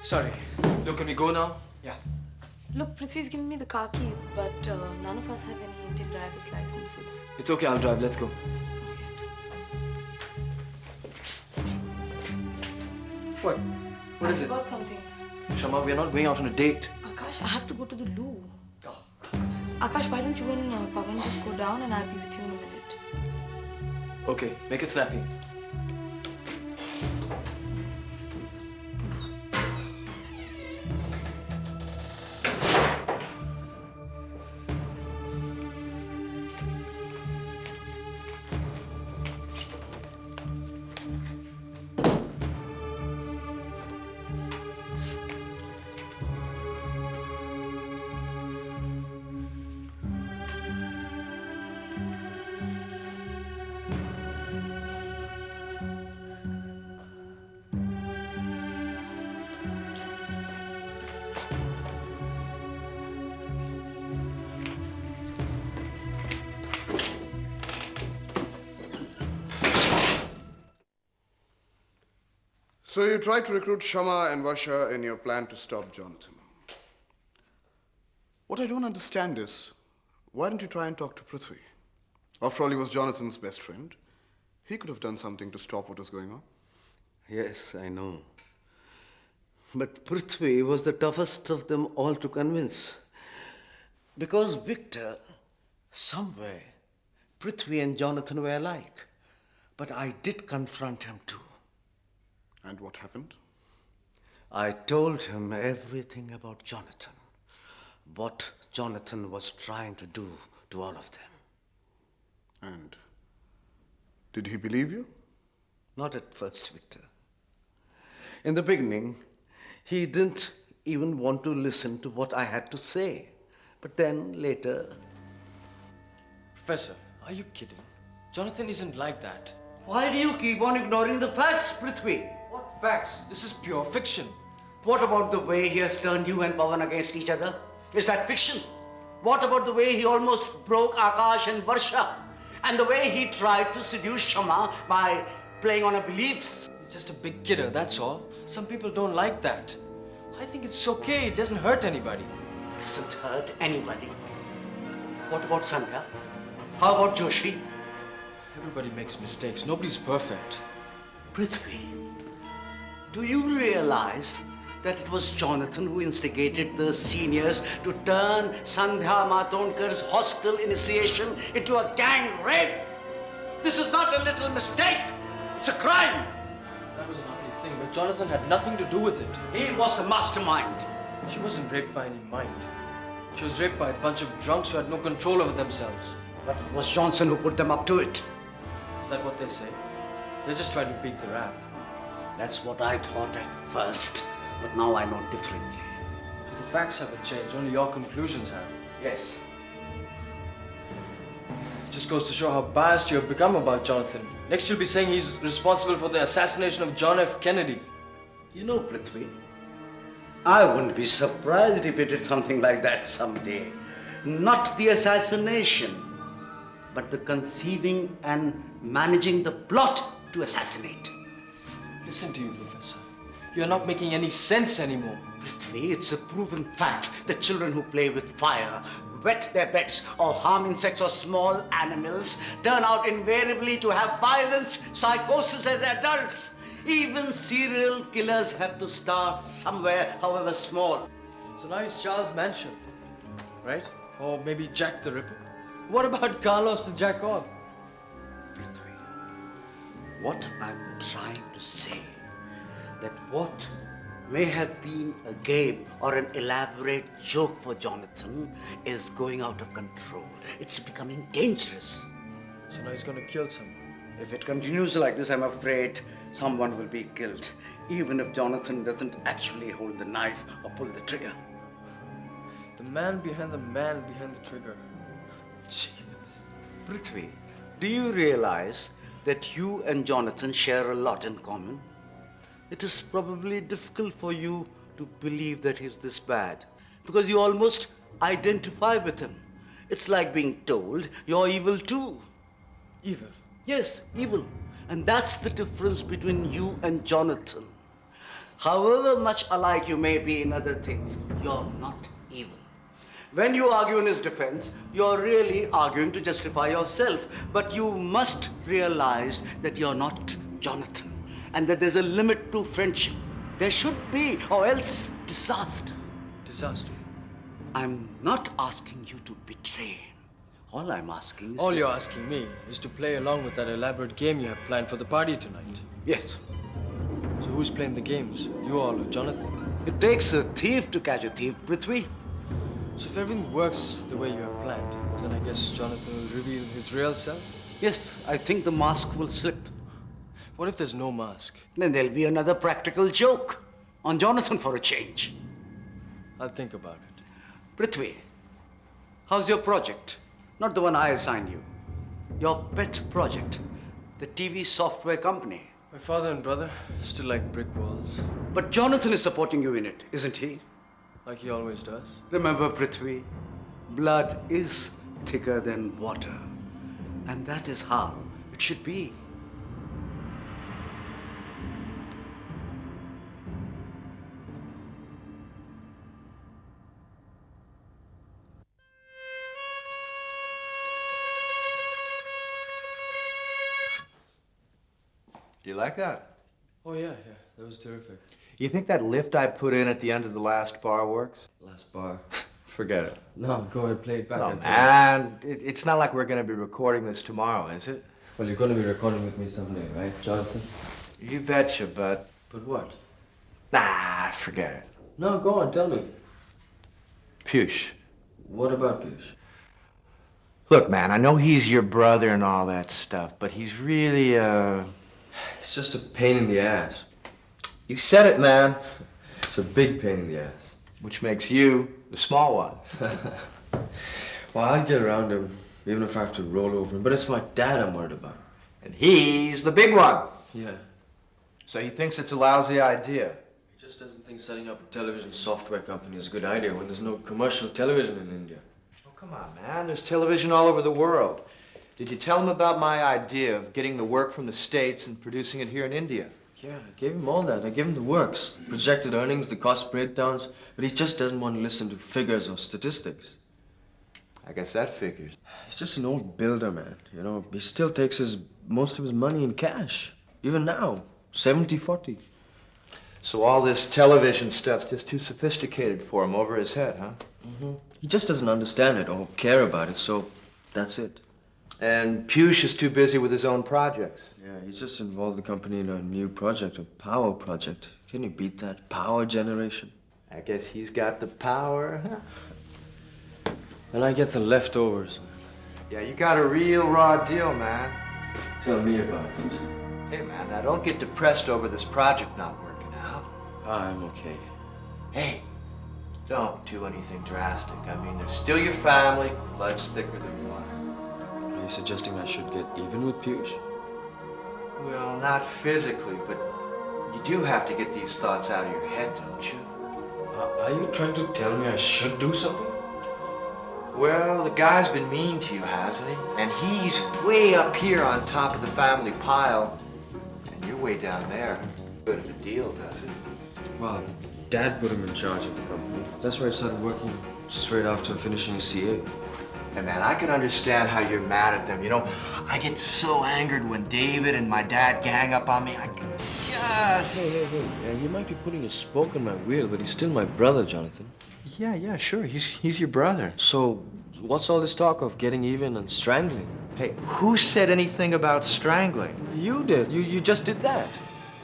Sorry. Look, can we go now? Yeah. Look, Prithvi's given me the car keys, but none of us have any Indian driver's licenses. It's okay, I'll drive. Let's go. What? What is it? I forgot something. Shama, we are not going out on a date. Aakash, I have to go to the loo. Aakash, why don't you and Pawan just go down and I'll be with you in a minute. Okay, make it snappy. So you tried to recruit Shama and Varsha in your plan to stop Jonathan. What I don't understand is, why didn't you try and talk to Prithvi? After all, he was Jonathan's best friend. He could have done something to stop what was going on. Yes, I know. But Prithvi was the toughest of them all to convince. Because Victor, somewhere, Prithvi and Jonathan were alike. But I did confront him too. And what happened? I told him everything about Jonathan. What Jonathan was trying to do to all of them. And did he believe you? Not at first, Victor. In the beginning, he didn't even want to listen to what I had to say. But then later... Professor, are you kidding? Jonathan isn't like that. Why do you keep on ignoring the facts, Prithvi? What facts? This is pure fiction. What about the way he has turned you and Pawan against each other? Is that fiction? What about the way he almost broke Aakash and Varsha? And the way he tried to seduce Shama by playing on her beliefs? He's just a big kidder, that's all. Some people don't like that. I think it's okay. It doesn't hurt anybody. Doesn't hurt anybody. What about Sandhya? How about Joshi? Everybody makes mistakes. Nobody's perfect. Prithvi, do you realize that it was Jonathan who instigated the seniors to turn Sandhya Matondkar's hostile initiation into a gang rape? This is not a little mistake. It's a crime. That was an ugly thing, but Jonathan had nothing to do with it. He was the mastermind. She wasn't raped by any mind. She was raped by a bunch of drunks who had no control over themselves. But it was Johnson who put them up to it. Is that what they say? They're just trying to beat the rap. That's what I thought at first, but now I know differently. The facts haven't changed, only your conclusions have. Yes. It just goes to show how biased you have become about Jonathan. Next you'll be saying he's responsible for the assassination of John F. Kennedy. You know, Prithvi, I wouldn't be surprised if he did something like that someday. Not the assassination, but the conceiving and managing the plot to assassinate. Listen to you, Professor. You're not making any sense anymore. Prithvi, it's a proven fact that children who play with fire, wet their beds, or harm insects or small animals turn out invariably to have violence, psychosis as adults. Even serial killers have to start somewhere, however small. So now he's Charles Manson, right? Or maybe Jack the Ripper. What about Carlos the Jackal? Prithvi, what I'm trying to say, that what may have been a game or an elaborate joke for Jonathan is going out of control. It's becoming dangerous. So now he's gonna kill someone. If it continues like this, I'm afraid someone will be killed, even if Jonathan doesn't actually hold the knife or pull the trigger. The man behind the trigger. Jesus. Prithvi, do you realize that you and Jonathan share a lot in common? It is probably difficult for you to believe that he's this bad, because you almost identify with him. It's like being told you're evil too. Evil. Yes, evil. And that's the difference between you and Jonathan. However much alike you may be in other things, you're not evil. When you argue in his defense, you're really arguing to justify yourself. But you must realize that you're not Jonathan and that there's a limit to friendship. There should be, or else disaster. Disaster. I'm not asking you to betray him. All I'm asking is... All you're asking me is to play along with that elaborate game you have planned for the party tonight. Yes. So who's playing the games? You all or Jonathan? It takes a thief to catch a thief, Prithvi. So if everything works the way you have planned, then I guess Jonathan will reveal his real self? Yes, I think the mask will slip. What if there's no mask? Then there'll be another practical joke on Jonathan for a change. I'll think about it. Prithvi, how's your project? Not the one I assigned you. Your pet project, the TV software company. My father and brother still like brick walls, But Jonathan is supporting you in it, isn't he? like he always does. Remember, Prithvi, blood is thicker than water. And that is how it should be. You like that? Oh yeah, that was terrific. You think that lift I put in at the end of the last bar works? Last bar. Forget it. No, go ahead, play it back. No, and man, it's not like we're going to be recording this tomorrow, is it? Well, you're going to be recording with me someday, right, Jonathan? You betcha, but... But what? Nah, forget it. No, go on, tell me. Push. What about Piyush? Look, man, I know he's your brother and all that stuff, but he's really, It's just a pain in the ass. You said it, man. It's a big pain in the ass. Which makes you the small one. Well, I'll get around him, even if I have to roll over him. But it's my dad I'm worried about. And he's the big one. Yeah. So he thinks it's a lousy idea. He just doesn't think setting up a television software company is a good idea when there's no commercial television in India. Oh, come on, man. There's television all over the world. Did you tell him about my idea of getting the work from the States and producing it here in India? Yeah, I gave him all that. I gave him the works, projected earnings, the cost breakdowns, but he just doesn't want to listen to figures or statistics. I guess that figures. He's just an old builder, man. You know, he still takes most of his money in cash. Even now, 70-40. So all this television stuff's just too sophisticated for him, over his head, huh? Mm-hmm. He just doesn't understand it or care about it, so that's it. And Piyush is too busy with his own projects. Yeah, he's just involved the company in a new project, a power project. Can you beat that? Power generation. I guess he's got the power, huh? And I get the leftovers. Yeah, you got a real raw deal, man. Tell me about it. Hey, man, now don't get depressed over this project not working out. I'm okay. Hey, don't do anything drastic. I mean, they're still your family. Blood's thicker than water. Are you suggesting I should get even with Piyush? Well, not physically, but you do have to get these thoughts out of your head, don't you? Are you trying to tell me I should do something? Well, the guy's been mean to you, hasn't he? And he's way up here on top of the family pile, and you're way down there. Good of a deal, does it? Well, Dad put him in charge of the company. That's where I started working straight after finishing his CA. And man, I can understand how you're mad at them. You know, I get so angered when David and my dad gang up on me. I can just... Hey. Yeah, he might be putting a spoke in my wheel, but he's still my brother, Jonathan. Yeah, sure. He's your brother. So, what's all this talk of getting even and strangling? Hey, who said anything about strangling? You did. You just did that.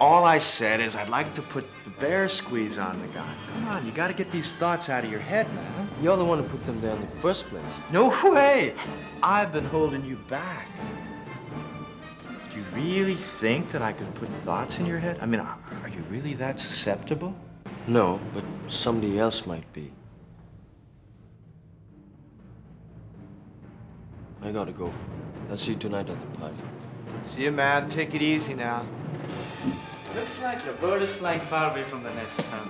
All I said is I'd like to put the bear squeeze on the guy. Come on, you gotta get these thoughts out of your head, man. You're the one who put them there in the first place. No way! I've been holding you back. Do you really think that I could put thoughts in your head? I mean, are you really that susceptible? No, but somebody else might be. I gotta go. I'll see you tonight at the party. See you, man. Take it easy now. Looks like a bird is flying far away from the nest, huh?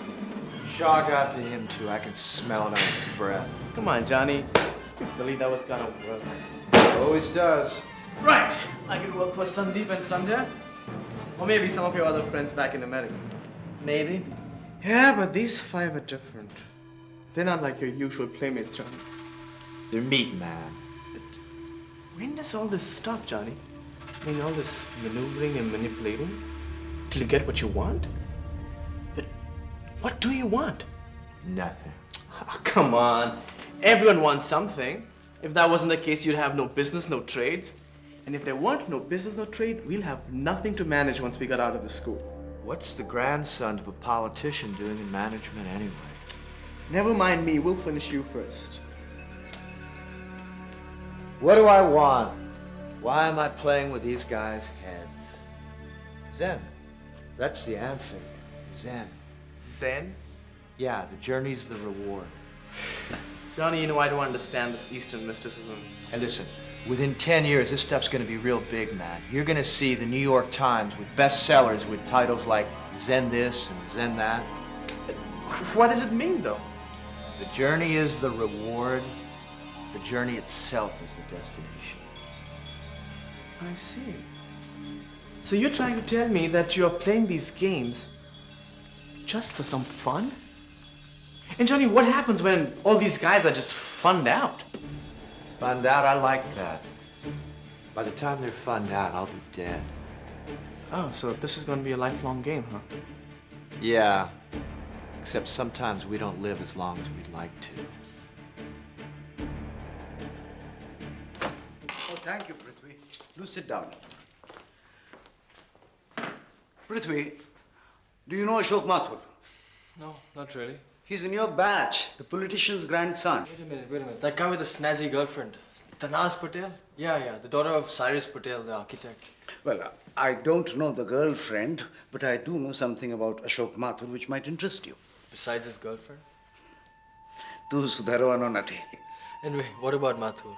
Shaw got to him, too. I can smell it on his breath. Come on, Johnny. Believe that was gonna work. Always does. Right! I could work for Sandeep and Sandhya. Or maybe some of your other friends back in America. Maybe. Yeah, but these 5 are different. They're not like your usual playmates, Johnny. They're meat, man. When does all this stop, Johnny? I mean, all this maneuvering and manipulating till you get what you want? But what do you want? Nothing. Oh, come on. Everyone wants something. If that wasn't the case, you'd have no business, no trade. And if there weren't no business, no trade, we'll have nothing to manage once we got out of the school. What's the grandson of a politician doing in management anyway? Never mind me, we'll finish you first. What do I want? Why am I playing with these guys' heads? Zen. That's the answer. Zen. Zen? Yeah, the journey's the reward. Johnny, you know I don't understand this Eastern mysticism. And listen, within 10 years, this stuff's gonna be real big, man. You're gonna see the New York Times with bestsellers with titles like Zen this and Zen that. What does it mean, though? The journey is the reward. The journey itself is the destination. I see. So you're trying to tell me that you're playing these games just for some fun? And Johnny, what happens when all these guys are just funned out? Funned out, I like that. By the time they're funned out, I'll be dead. Oh, so this is going to be a lifelong game, huh? Yeah, except sometimes we don't live as long as we'd like to. Oh, thank you, Prithvi. Do sit down. Prithvi, do you know Ashok Mathur? No, not really. He's in your batch, the politician's grandson. Wait a minute. That guy with the snazzy girlfriend. Tanaz Patel? Yeah, the daughter of Cyrus Patel, the architect. Well, I don't know the girlfriend, but I do know something about Ashok Mathur which might interest you. Besides his girlfriend? Tu sudharvano nati. Anyway, what about Mathur?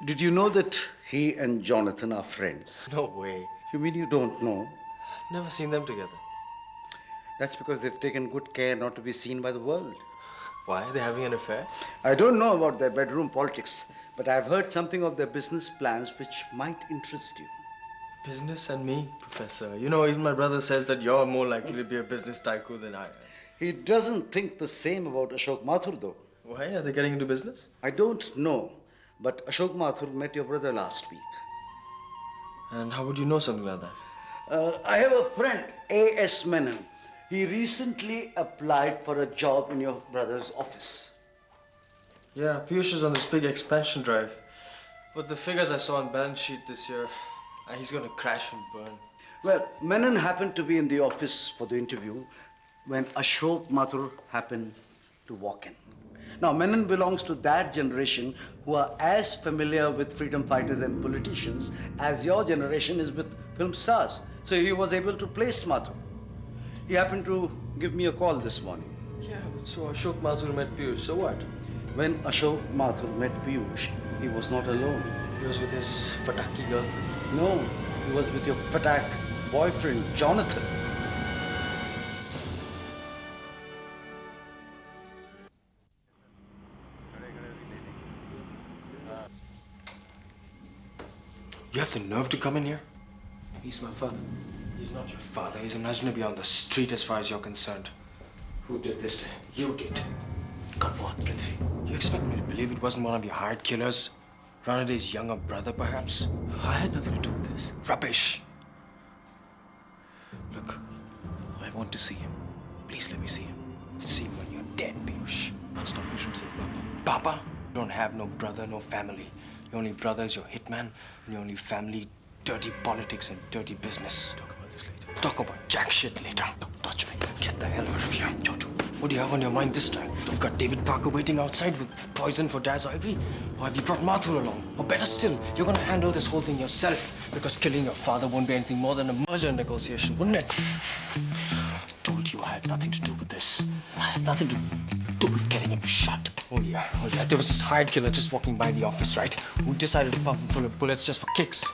Did you know that he and Jonathan are friends? No way. You mean you don't know? I've never seen them together. That's because they've taken good care not to be seen by the world. Why? They're having an affair? I don't know about their bedroom politics, but I've heard something of their business plans which might interest you. Business and me, Professor. You know, even my brother says that you're more likely to be a business tycoon than I am. He doesn't think the same about Ashok Mathur, though. Why? Are they getting into business? I don't know, but Ashok Mathur met your brother last week. And how would you know something like that? I have a friend, A.S. Menon. He recently applied for a job in your brother's office. Yeah, Piyush is on this big expansion drive. But the figures I saw on balance sheet this year, he's going to crash and burn. Well, Menon happened to be in the office for the interview when Ashok Mathur happened to walk in. Now, Menon belongs to that generation who are as familiar with freedom fighters and politicians as your generation is with film stars. So he was able to place Mathur. He happened to give me a call this morning. Yeah, but so Ashok Mathur met Piyush, so what? When Ashok Mathur met Piyush, he was not alone. He was with his fataki girlfriend. No, he was with your fatak boyfriend, Jonathan. You have the nerve to come in here? He's my father. He's not your father. He's an ajnabi on the street as far as you're concerned. Who did this to him? You did. Come on, Prithvi. You expect me to believe it wasn't one of your hired killers? Ranaday's younger brother, perhaps? I had nothing to do with this. Rubbish! Look, I want to see him. Please let me see him. See him when you're dead, Piyush. Don't stop me from seeing Papa. Papa? You don't have no brother, no family. Your only brother is your hitman, and your only family, dirty politics and dirty business. Talk about this later. Talk about jack shit later. Don't touch me. Get the hell out of here. Jojo, what do you have on your mind this time? You've got David Parker waiting outside with poison for Daz Ivy? Or have you brought Mathur along? Or better still, you're gonna handle this whole thing yourself, because killing your father won't be anything more than a merger negotiation, wouldn't it? Told you I had nothing to do with this. I had nothing to do with getting him shot. Oh yeah. There was this hired killer just walking by the office, right? Who decided to pump him full of bullets just for kicks.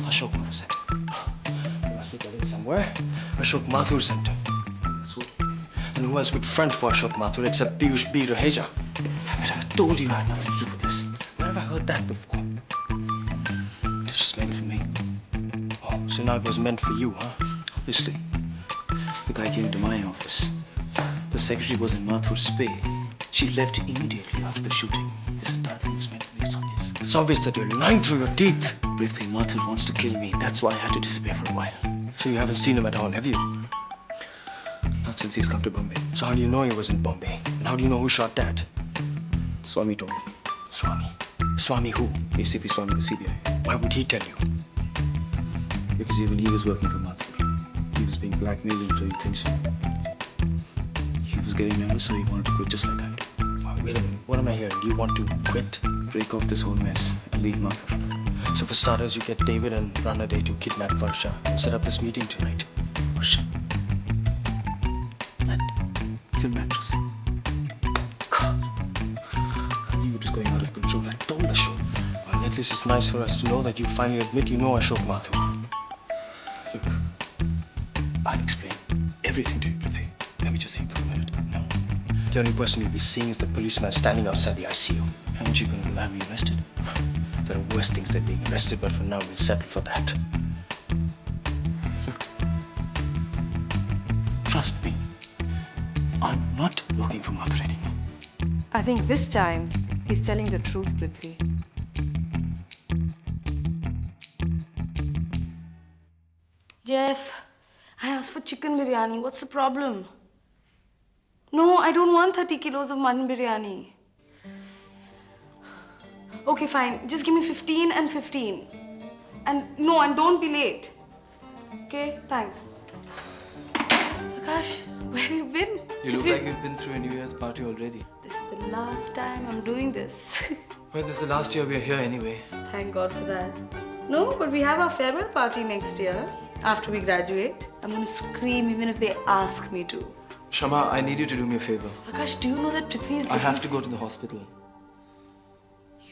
Ashok Mathur sent him. You must be getting somewhere. Ashok Mathur sent him. And who else would front for Ashok Mathur except Piyush B. Raheja? But I told you I had nothing to do with this. Where have I heard that before? This was meant for me. Oh, so now it was meant for you, huh? Obviously. guy came into my office. The secretary was in Mathur's spay. She left immediately after the shooting. This entire thing was meant to be obvious. It's obvious that you're lying through your teeth. Prithvi, Mathur wants to kill me. That's why I had to disappear for a while. So you haven't seen him at all, have you? Not since he's come to Bombay. So how do you know he was in Bombay? And how do you know who shot Dad? Swami told me. Swami. Swami who? ACP Swami, the CBI. Why would he tell you? Because even he was working for Mathur. He was being blackmailed into doing things. He was getting nervous, so he wanted to quit just like I did. Wait a minute. What am I hearing? Do you want to quit? Break off this whole mess and leave Mathur. So for starters, you get David and Rana Day to kidnap Varsha and set up this meeting tonight. Varsha. That film actress. God. I knew it was going out of control. I told Ashok. Well, at least it's nice for us to know that you finally admit you know Ashok Mathur. Look, I'll explain everything to you, Prithvi. Let me just see for a minute. No. The only person you'll be seeing is the policeman standing outside the ICU. Haven't you going to have me arrested? There are worse things than being arrested, but for now we'll settle for that. Look, trust me. I'm not working for Mathur anymore. I think this time he's telling the truth, Prithvi. Jeff, I asked for chicken biryani. What's the problem? No, I don't want 30 kilos of mutton biryani. Okay, fine. Just give me 15 and 15. And don't be late. Okay, thanks. Aakash, where have you been? You look like you've been through a New Year's party already. This is the last time I'm doing this. Well, this is the last year we're here anyway. Thank God for that. No, but we have our farewell party next year. After we graduate, I'm going to scream even if they ask me to. Shama, I need you to do me a favor. Akash, do you know that Prithvi is I have to go to the hospital.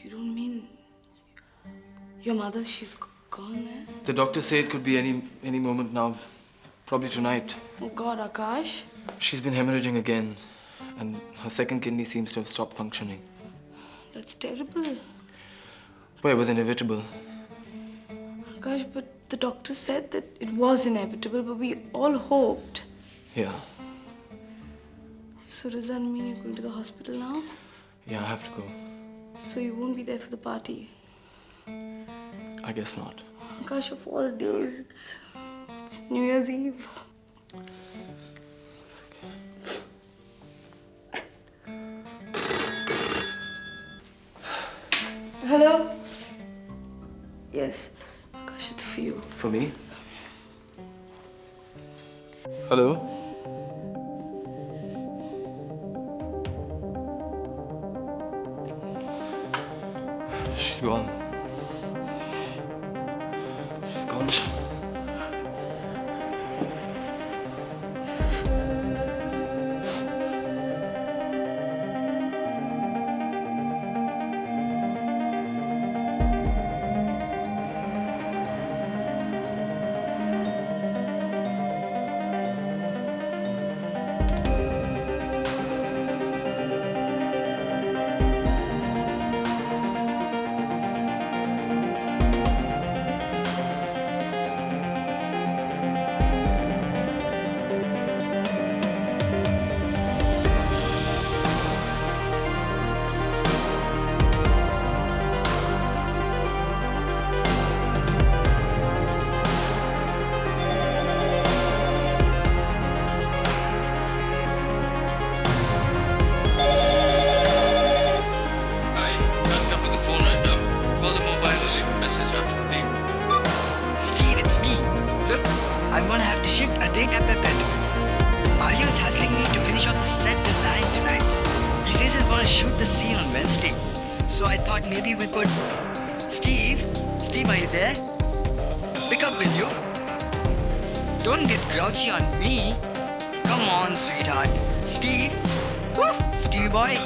You don't mean... Your mother, she's gone there? The doctors say it could be any moment now. Probably tonight. Oh God, Akash. She's been hemorrhaging again. And her second kidney seems to have stopped functioning. That's terrible. Well, it was inevitable. Akash, but the doctor said that it was inevitable, but we all hoped. Yeah. So does that mean you're going to the hospital now? Yeah, I have to go. So you won't be there for the party? I guess not. Akash, of all days, it's New Year's Eve. Hello? Yes. Akash, it's for you. For me? Hello? She's gone. She's gone. So I thought maybe we could... Steve, are you there? Pick up, will you? Don't get grouchy on me. Come on, sweetheart. Steve? Woo! Stevie boy.